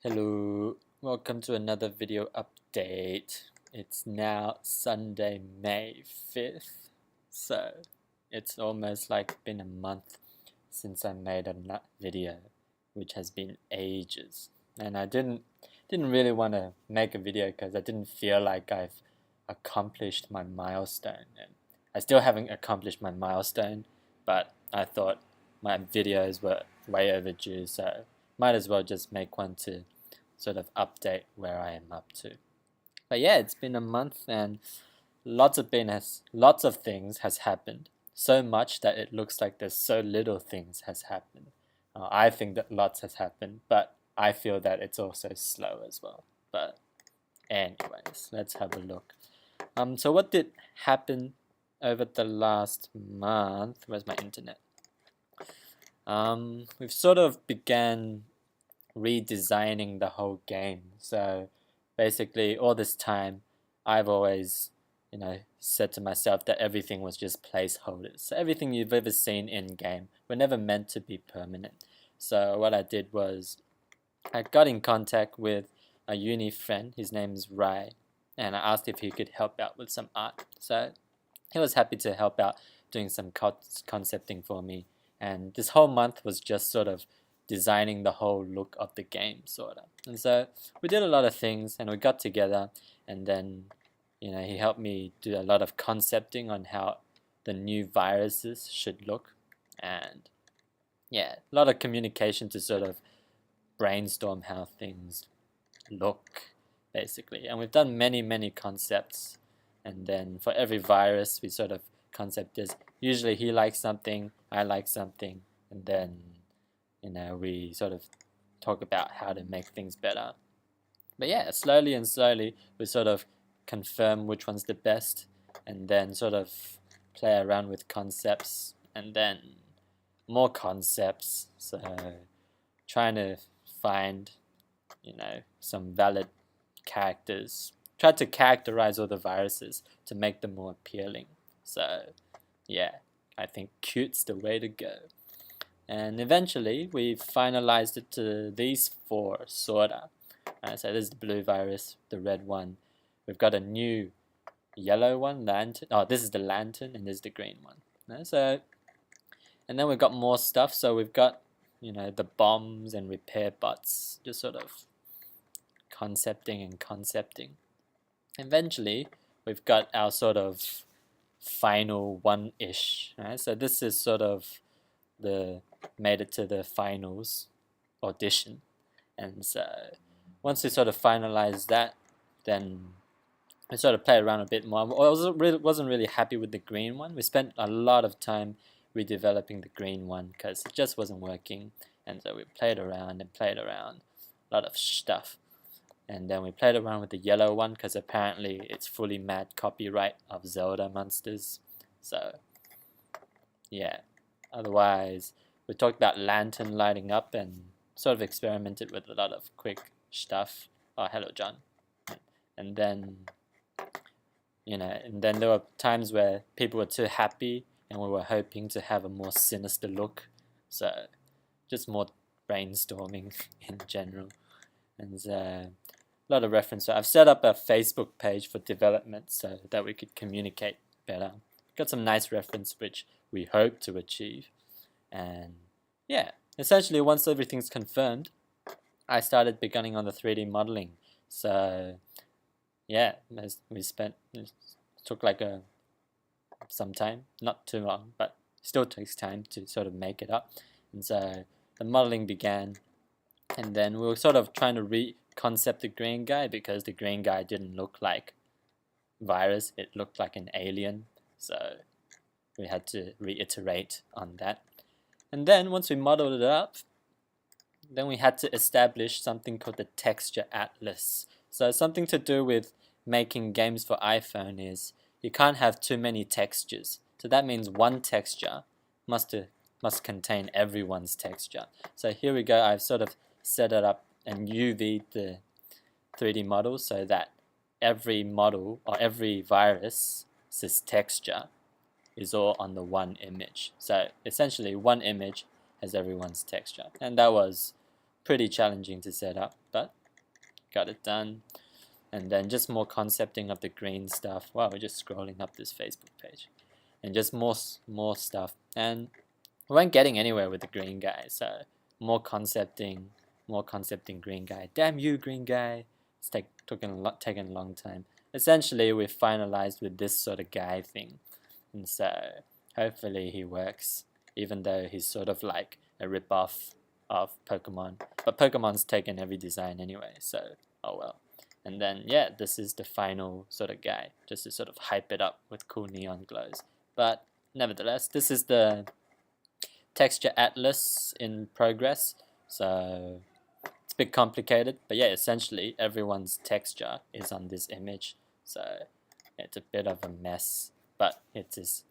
Hello, welcome to another video update. It's now Sunday, May 5th, so it's almost like been a month since I made a video, which has been ages. And I didn't really want to make a video because I didn't feel like I've accomplished my milestone. And I still haven't accomplished my milestone, but I thought my videos were way overdue, so might as well just make one to sort of update where I am up to. But yeah, it's been a month and lots of things has happened. So much that it looks like there's so little things has happened. I think that lots has happened, but I feel that it's also slow as well. But anyways, let's have a look. So what did happen over the last month? Where's my internet? We've sort of began redesigning the whole game. So basically all this time I've always said to myself that everything was just placeholders. So everything you've ever seen in game were never meant to be permanent. So what I did was I got in contact with a uni friend, his name is Rai, and I asked if he could help out with some art. So he was happy to help out doing some concepting for me, and this whole month was just sort of designing the whole look of the game, sort of. And so we did a lot of things, and we got together, and then he helped me do a lot of concepting on how the new viruses should look, and yeah, a lot of communication to sort of brainstorm how things look, basically. And we've done many concepts, and then for every virus we sort of concept is usually he likes something, I like something, and then we sort of talk about how to make things better. But yeah, slowly we sort of confirm which one's the best, and then sort of play around with concepts, and then more concepts. So trying to find some valid characters. Try to characterize all the viruses to make them more appealing. So yeah, I think cute's the way to go. And eventually we finalized it to these four, sorta. So this is the blue virus, the red one. We've got a new yellow one, lantern. Oh, this is the lantern, and this is the green one. And then we've got more stuff. So we've got the bombs and repair bots, just sort of concepting. Eventually, we've got our sort of final one-ish. Right? So this is sort of made it to the finals audition, and so once we sort of finalized that, then we sort of played around a bit more. I wasn't really happy with the green one. We spent a lot of time redeveloping the green one because it just wasn't working, and so we played around, a lot of stuff. And then we played around with the yellow one because apparently it's fully mad copyright of Zelda monsters. So yeah, otherwise we talked about lantern lighting up and sort of experimented with a lot of quick stuff. Oh, hello, John. And then there were times where people were too happy and we were hoping to have a more sinister look. So just more brainstorming in general. And a lot of reference. So I've set up a Facebook page for development so that we could communicate better. Got some nice reference which we hope to achieve. And yeah, essentially once everything's confirmed, I started beginning on the 3D modeling. So yeah, it took like some time, not too long, but still takes time to sort of make it up. And so the modeling began, and then we were sort of trying to re-concept the green guy because the green guy didn't look like virus, it looked like an alien. So we had to reiterate on that. And then once we modeled it up, then we had to establish something called the texture atlas. So something to do with making games for iPhone is you can't have too many textures. So that means one texture must contain everyone's texture. So here we go, I've sort of set it up and UV'd the 3D model so that every model or every virus's texture is all on the one image. So essentially one image has everyone's texture, and that was pretty challenging to set up, but got it done. And then just more concepting of the green stuff. Wow, we're just scrolling up this Facebook page. And just more stuff. And we weren't getting anywhere with the green guy, so more concepting green guy. Damn you, green guy. It's taken a long time. Essentially, we've finalized with this sort of guy thing. And so hopefully he works, even though he's sort of like a rip-off of Pokemon. But Pokemon's taken every design anyway, so oh well. And then, yeah, this is the final sort of guy, just to sort of hype it up with cool neon glows. But nevertheless, this is the texture atlas in progress, so it's a bit complicated. But yeah, essentially everyone's texture is on this image, so it's a bit of a mess, but it's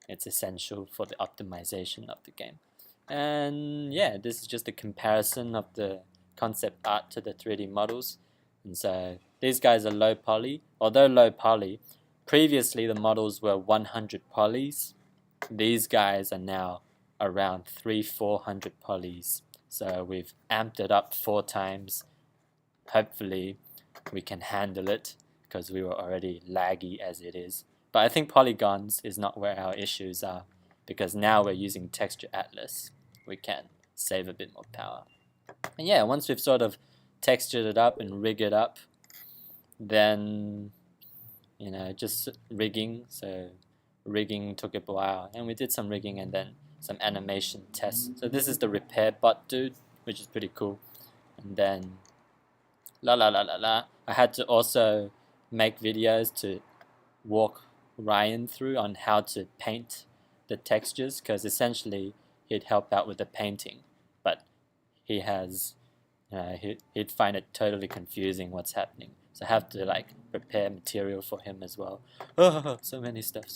essential for the optimization of the game. And yeah, this is just a comparison of the concept art to the 3D models. And so these guys are low poly. Although low poly, previously the models were 100 polys. These guys are now around 300-400 polys. So we've amped it up 4 times. Hopefully we can handle it, because we were already laggy as it is. But I think polygons is not where our issues are, because now we're using texture atlas. We can save a bit more power. And yeah, once we've sort of textured it up and rig it up, then just rigging. So rigging took a while, and we did some rigging and then some animation tests. So this is the repair bot dude, which is pretty cool. And then I had to also make videos to walk Ryan through on how to paint the textures, because essentially he'd help out with the painting, but he has he'd find it totally confusing what's happening, so I have to like prepare material for him as well. Oh, so many stuff,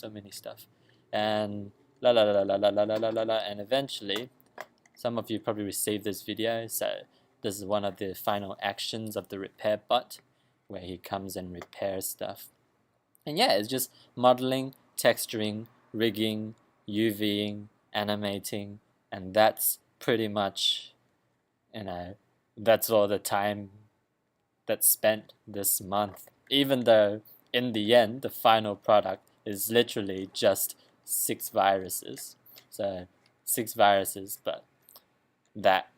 and and eventually some of you probably received this video, so this is one of the final actions of the repair bot, where he comes and repairs stuff. And yeah, it's just modeling, texturing, rigging, UVing, animating, and that's pretty much, that's all the time that's spent this month. Even though in the end, the final product is literally just 6 viruses. So 6 viruses, but that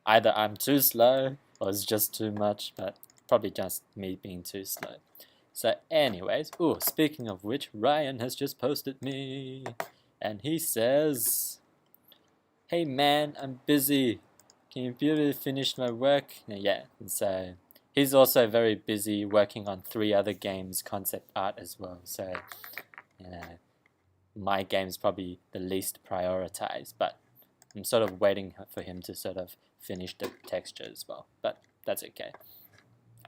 either I'm too slow or it's just too much, but probably just me being too slow. So anyways, speaking of which, Ryan has just posted me, and he says, "Hey man, I'm busy. Can you really finish my work?" Yeah, and so he's also very busy working on 3 other games concept art as well. So my game's probably the least prioritized, but I'm sort of waiting for him to sort of finish the texture as well. But that's okay.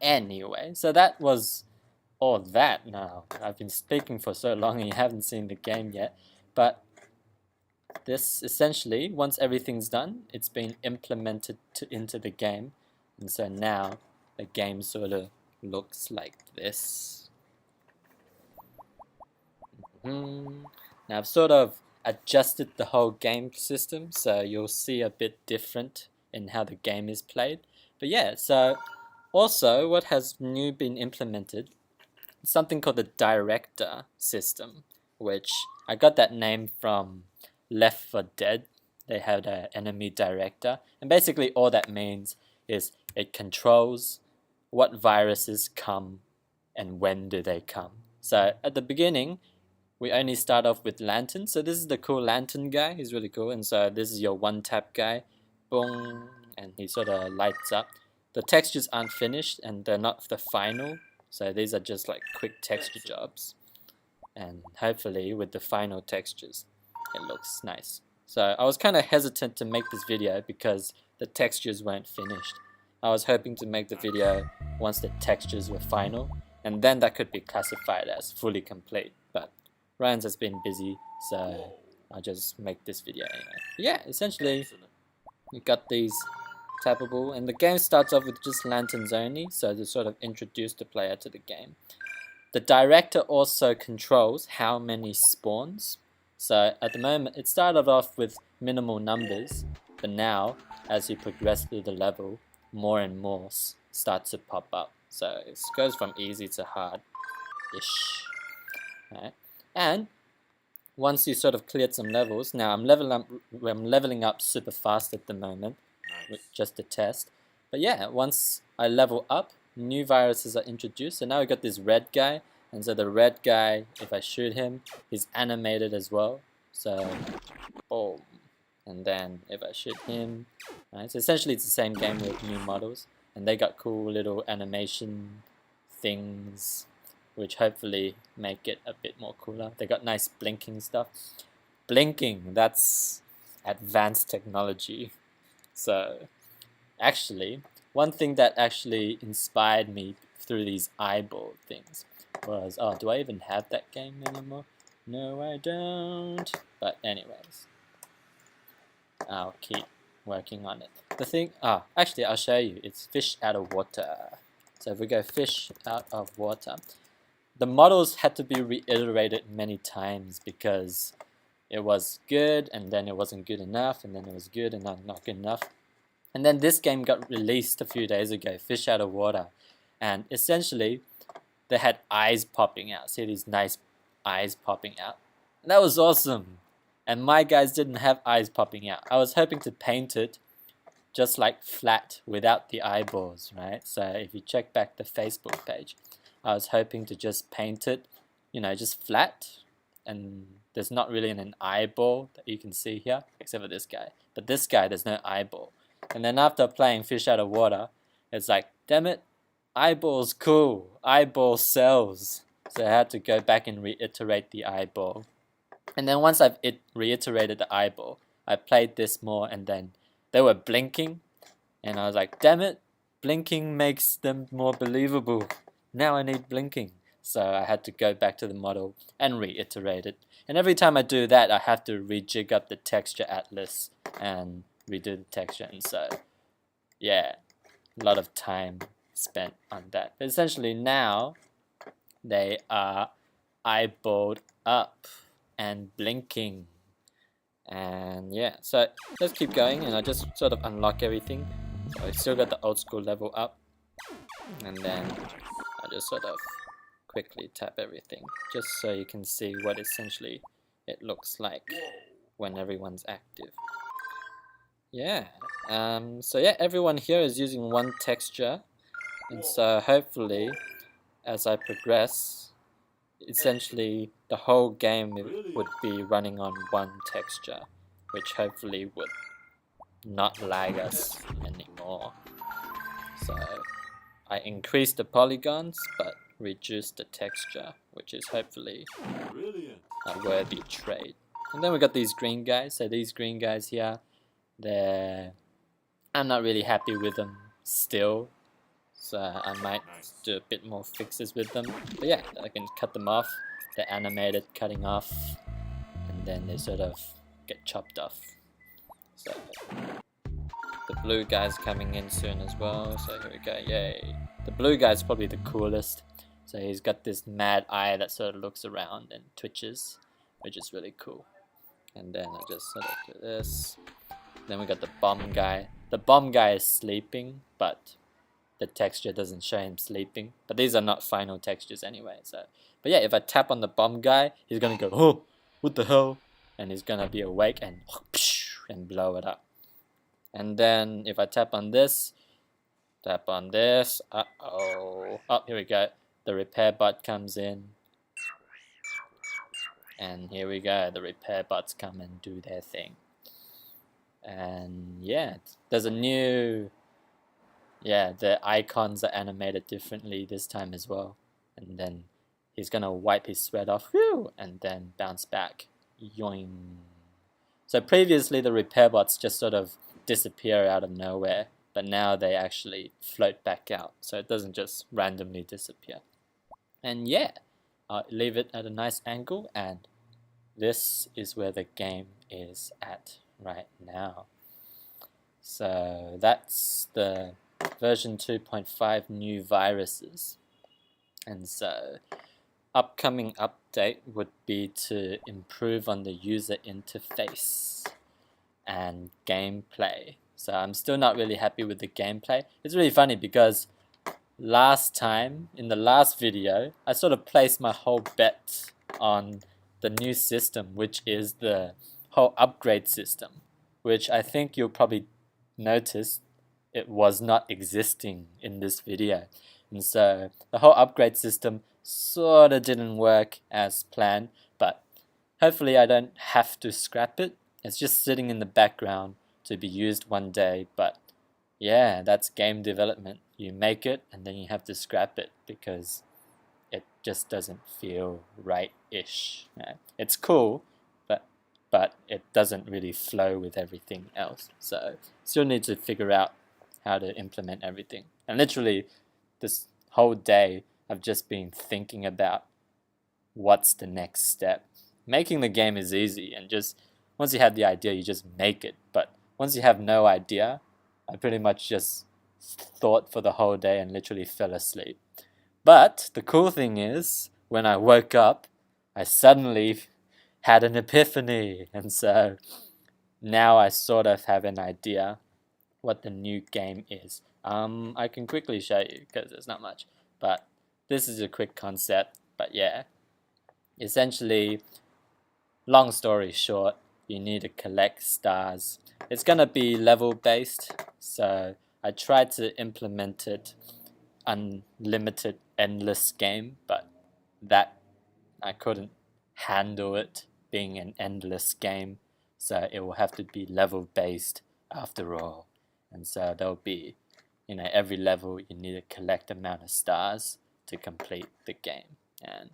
Anyway, so that was all that. Now I've been speaking for so long and you haven't seen the game yet, but this essentially, once everything's done, it's been implemented into the game, and so now the game sort of looks like this. Now I've sort of adjusted the whole game system, so you'll see a bit different in how the game is played. But yeah, so also what has new been implemented, something called the director system, which I got that name from Left 4 Dead. They had an enemy director, and basically all that means is it controls what viruses come and when do they come. So at the beginning we only start off with Lantern. So this is the cool Lantern guy, he's really cool. And so this is your one tap guy, boom, and he sort of lights up. The textures aren't finished and they're not the final, so these are just like quick texture jobs, and hopefully with the final textures it looks nice. So I was kind of hesitant to make this video because the textures weren't finished. I was hoping to make the video once the textures were final, and then that could be classified as fully complete, but Ryan's has been busy, so I'll just make this video anyway. But yeah, essentially you got these tappable, and the game starts off with just lanterns only, so to sort of introduce the player to the game. The director also controls how many spawns. So at the moment it started off with minimal numbers, but now as you progress through the level, more and more start to pop up. So it goes from easy to hard-ish. Right? And once you sort of cleared some levels, now I'm leveling up super fast at the moment, just to test. But yeah, once I level up, new viruses are introduced. So now we got this red guy, and so the red guy, if I shoot him, he's animated as well. So boom, and then if I shoot him, right? So essentially it's the same game with new models, and they got cool little animation things, which hopefully make it a bit more cooler. They got nice blinking stuff. Blinking, that's advanced technology. So actually, one thing that actually inspired me through these eyeball things was, oh, do I even have that game anymore? No, I don't. But anyways, I'll keep working on it. The thing, actually I'll show you. It's fish out of water. So if we go fish out of water, the models had to be reiterated many times because it was good and then it wasn't good enough and then it was good and not good enough. And then this game got released a few days ago, Fish Out of Water. And essentially, they had eyes popping out. See these nice eyes popping out? And that was awesome. And my guys didn't have eyes popping out. I was hoping to paint it just like flat without the eyeballs, right? So if you check back the Facebook page, I was hoping to just paint it, just flat. And there's not really an eyeball that you can see here, except for this guy. But this guy, there's no eyeball. And then after playing Fish Out of Water, it's like, damn it, eyeball's cool. Eyeball sells. So I had to go back and reiterate the eyeball. And then once I've reiterated the eyeball, I played this more and then they were blinking. And I was like, damn it, blinking makes them more believable. Now I need blinking. So I had to go back to the model and reiterate it. And every time I do that, I have to rejig up the texture atlas and redo the texture. And so, yeah, a lot of time spent on that. But essentially now, they are eyeballed up and blinking. And yeah, so let's keep going and I just sort of unlock everything. So I still got the old school level up. And then I just sort of quickly tap everything just so you can see what essentially it looks like when everyone's active. Yeah, so yeah, everyone here is using one texture, and so hopefully as I progress, essentially the whole game would be running on one texture, which hopefully would not lag us anymore. So I increased the polygons but reduced the texture, which is hopefully a worthy trade. And then we got these green guys. So these green guys here, I'm not really happy with them still, so I might do a bit more fixes with them. But yeah, I can cut them off. They're animated cutting off, and then they sort of get chopped off. So the blue guy's coming in soon as well, so here we go, yay. The blue guy's probably the coolest. So he's got this mad eye that sort of looks around and twitches, which is really cool. And then I just sort of do this. Then we got the bomb guy. The bomb guy is sleeping, but the texture doesn't show him sleeping. But these are not final textures anyway. So, but yeah, if I tap on the bomb guy, he's gonna go, oh, what the hell? And he's gonna be awake and blow it up. And then if I tap on this, uh-oh. Oh, here we go. The repair bot comes in. And here we go. The repair bots come and do their thing. And yeah, there's a new, the icons are animated differently this time as well. And then he's gonna wipe his sweat off, whew, and then bounce back, yoing. So previously the repair bots just sort of disappear out of nowhere, but now they actually float back out, so it doesn't just randomly disappear. And yeah, I'll leave it at a nice angle, and this is where the game is at right now. So that's the version 2.5 new viruses. And so upcoming update would be to improve on the user interface and gameplay. So I'm still not really happy with the gameplay. It's really funny because last time, in the last video, I sort of placed my whole bet on the new system, which is the whole upgrade system, which I think you'll probably notice it was not existing in this video. And so the whole upgrade system sort of didn't work as planned, but hopefully I don't have to scrap it. It's just sitting in the background to be used one day, but yeah, that's game development. You make it and then you have to scrap it because it just doesn't feel right-ish. It's cool, but it doesn't really flow with everything else. So still need to figure out how to implement everything. And literally this whole day I've just been thinking about what's the next step. Making the game is easy, and just once you have the idea you just make it. But once you have no idea, I pretty much just thought for the whole day and literally fell asleep. But the cool thing is, when I woke up, I suddenly had an epiphany, and so now I sort of have an idea what the new game is. I can quickly show you because there's not much, but this is a quick concept. But yeah, essentially, long story short, you need to collect stars. It's gonna be level based, so I tried to implement it unlimited endless game, but that I couldn't handle it being an endless game, so it will have to be level based after all. And so there'll be, every level you need to collect amount of stars to complete the game. And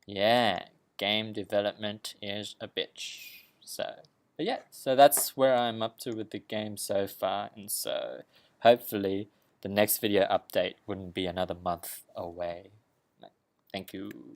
yeah, game development is a bitch. But yeah, so that's where I'm up to with the game so far, and so hopefully the next video update wouldn't be another month away. Thank you.